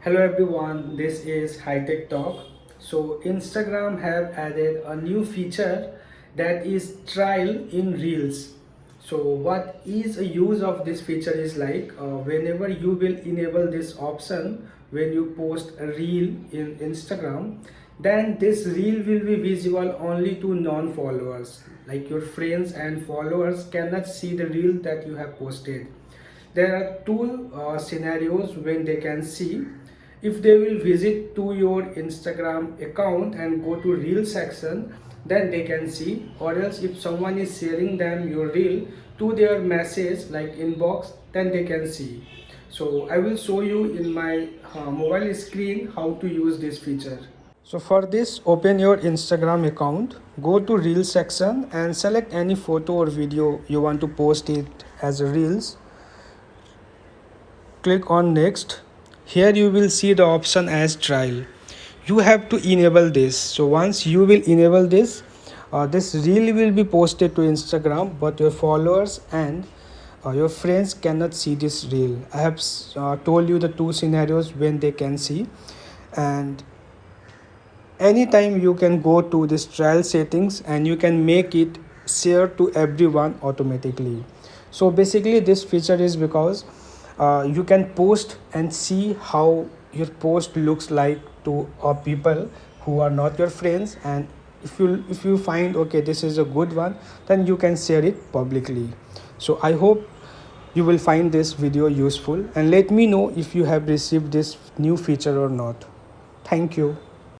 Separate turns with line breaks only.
Hello everyone, this is Hitechtalk. So Instagram have added a new feature that is trial in Reels. So what is a use of this feature is like whenever you will enable this option when you post a reel in Instagram, then this reel will be visible only to non-followers. Like your friends and followers cannot see the reel that you have posted. There are two scenarios when they can see. If they will visit to your Instagram account and go to reel section, then they can see, or else if someone is sharing them your reel to their message like inbox, then they can see. So I will show you in my mobile screen how to use this feature. So for this, open your Instagram account, go to Reels section and select any photo or video you want to post it as a Reels. Click on next. Here you will see the option as trial. You have to enable this. So once you will enable this, this reel will be posted to Instagram, but your followers and your friends cannot see this reel. I have told you the two scenarios when they can see, and anytime you can go to this trial settings and you can make it share to everyone automatically. So basically this feature is because you can post and see how your post looks like to people who are not your friends, and if you find okay this is a good one, then you can share it publicly. So I hope you will find this video useful, and let me know if you have received this new feature or not. Thank you.